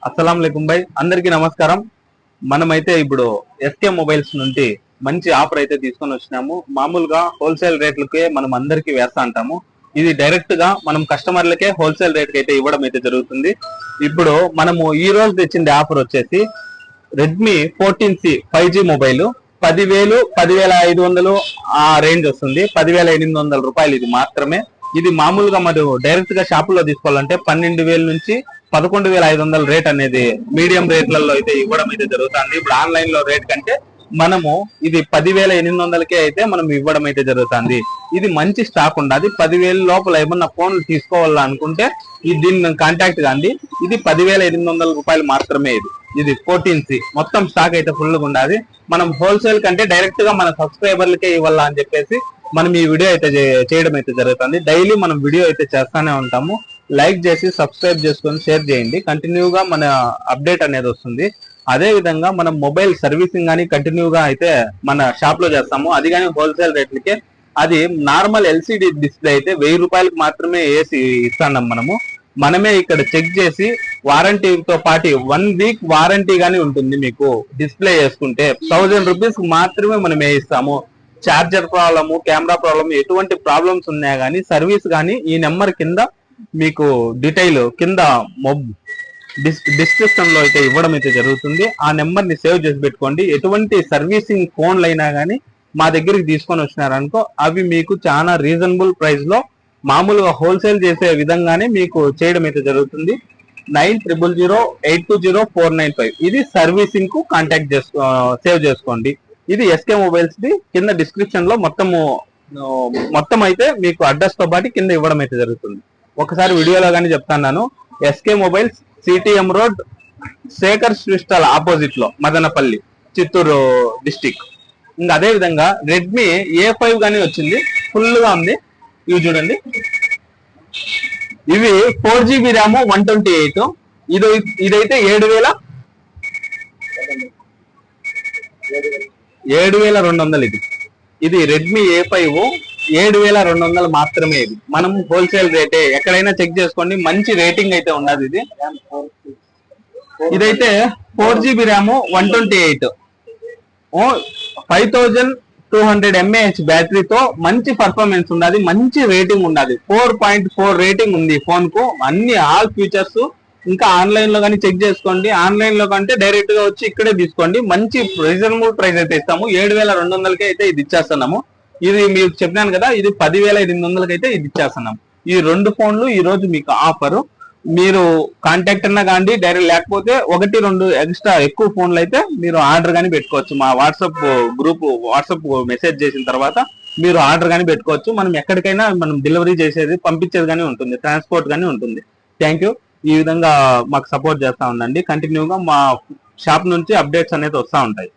అస్సలం లేకుం భాయ్, అందరికీ నమస్కారం. మనమైతే ఇప్పుడు ఎస్కే మొబైల్స్ నుండి మంచి ఆఫర్ అయితే తీసుకొని వచ్చినాము. మామూలుగా హోల్సేల్ రేట్లకే మనం అందరికీ వేస్తా అంటాము. ఇది డైరెక్ట్ గా మనం కస్టమర్లకే హోల్సేల్ రేట్ అయితే ఇవ్వడం అయితే జరుగుతుంది. ఇప్పుడు మనము ఈ రోజు తెచ్చింది ఆఫర్ వచ్చేసి రెడ్మీ 14C 5G మొబైల్ 10,000 10,500 ఆ రేంజ్ వస్తుంది. 10,800 రూపాయలు ఇది మాత్రమే. ఇది మామూలుగా మరి డైరెక్ట్ గా షాపుల్లో తీసుకోవాలంటే 12,000 నుంచి 11,500 రేట్ అనేది మీడియం రేట్లలో అయితే ఇవ్వడం అయితే జరుగుతుంది. ఇప్పుడు ఆన్లైన్ లో రేట్ కంటే మనము ఇది 10,800కే అయితే మనం ఇవ్వడం అయితే జరుగుతుంది. ఇది మంచి స్టాక్ ఉండదు. 10,000 లోపల ఏమన్నా ఫోన్లు తీసుకోవాలనుకుంటే దీన్ని కాంటాక్ట్ కాండి. ఇది 10,800 రూపాయలు మాత్రమే. ఇది 14C మొత్తం స్టాక్ అయితే ఫుల్ గా ఉండాలి. మనం హోల్సేల్ కంటే డైరెక్ట్ గా మన సబ్స్క్రైబర్లకే ఇవ్వాలా అని చెప్పేసి మనం ఈ వీడియో అయితే చేయడం అయితే జరుగుతుంది. డైలీ మనం వీడియో అయితే చేస్తానే ఉంటాము. లైక్ చేసి సబ్స్క్రైబ్ చేసుకొని షేర్ చేయండి. కంటిన్యూగా మన అప్డేట్ అనేది వస్తుంది. అదే విధంగా మనం మొబైల్ సర్వీసింగ్ కానీ కంటిన్యూగా అయితే మన షాప్ లో చేస్తాము. అది కానీ హోల్సేల్ రేట్లకే. అది నార్మల్ ఎల్సిడి డిస్ప్లే అయితే 1,000 రూపాయలకు మాత్రమే వేసి ఇస్తున్నాం. మనమే ఇక్కడ చెక్ చేసి వారంటీతో పాటు 1 వీక్ వారంటీ గానీ ఉంటుంది. మీకు డిస్ప్లే చేసుకుంటే 1000 రూపీస్ మాత్రమే మనం వేయిస్తాము. చార్జర్ ప్రాబ్లము, కెమెరా ప్రాబ్లమ్, ఎటువంటి ప్రాబ్లమ్స్ ఉన్నాయా కానీ సర్వీస్ కానీ ఈ నెంబర్ కింద మీకు డీటెయిల్ కింద డిస్క్రిప్షన్ లో అయితే ఇవ్వడం అయితే జరుగుతుంది. ఆ నెంబర్ ని సేవ్ చేసి పెట్టుకోండి. ఎటువంటి సర్వీసింగ్ ఫోన్లు అయినా కానీ మా దగ్గరికి తీసుకొని వచ్చినారనుకో అవి మీకు చాలా రీజనబుల్ ప్రైస్ లో మామూలుగా హోల్సేల్ చేసే విధంగానే మీకు చేయడం అయితే జరుగుతుంది. 90000820 ఇది సర్వీసింగ్ కు కాంటాక్ట్ సేవ్ చేసుకోండి. ఇది ఎస్కే మొబైల్స్ ది కింద డిస్క్రిప్షన్ లో మొత్తం అయితే మీకు అడ్రస్ తో పాటు కింద ఇవ్వడం అయితే జరుగుతుంది. ఒకసారి వీడియోలో కానీ చెప్తాను. SK mobiles CTM road Shekhar స్విస్టల్ ఆపోజిట్ లో మదనపల్లి, చిత్తూరు డిస్టిక్. ఇంకా అదే విధంగా రెడ్మీ A5 గానీ వచ్చింది. ఫుల్ గా ఉంది. ఇవి చూడండి. ఇవి 4GB ర్యామ్ 128. ఇదైతే 7,200. ఇది రెడ్మీ A5 7,200 మాత్రమే. ఇది మనం హోల్సేల్ రేటే. ఎక్కడైనా చెక్ చేసుకోండి. మంచి రేటింగ్ అయితే ఉన్నది. ఇదైతే 4GB ర్యామ్ 128 5200 mAh బ్యాటరీతో మంచి పర్ఫార్మెన్స్ ఉన్నది. మంచి రేటింగ్ ఉన్నది. 4.4 రేటింగ్ ఉంది ఫోన్ కు. అన్ని ఆల్ ఫీచర్స్. ఇంకా ఆన్లైన్ లో కానీ చెక్ చేసుకోండి. ఆన్లైన్ లో కంటే డైరెక్ట్ గా వచ్చి ఇక్కడే తీసుకోండి. మంచి రీజనబుల్ ప్రైస్ అయితే ఇస్తాము. 7,200కే అయితే ఇది ఇచ్చేస్తున్నాము. ఇది మీకు చెప్పినాను కదా, ఇది 10,800కి అయితే ఇది ఇచ్చేస్తున్నాం. ఈ 2 ఫోన్లు ఈ రోజు మీకు ఆఫర్. మీరు కాంటాక్ట్ అన్నా కానీ డైరెక్ట్, లేకపోతే 1-2 ఎక్స్ట్రా ఎక్కువ ఫోన్లు అయితే మీరు ఆర్డర్ కానీ పెట్టుకోవచ్చు. మా వాట్సాప్ మెసేజ్ చేసిన తర్వాత మీరు ఆర్డర్ కానీ పెట్టుకోవచ్చు. మనం ఎక్కడికైనా మనం డెలివరీ చేసేది, పంపించేది కానీ ఉంటుంది. ట్రాన్స్పోర్ట్ కానీ ఉంటుంది. Thank you. ఈ విధంగా మాకు సపోర్ట్ చేస్తా ఉండండి. కంటిన్యూగా మా షాప్ నుంచి అప్డేట్స్ అనేది వస్తూ ఉంటాయి.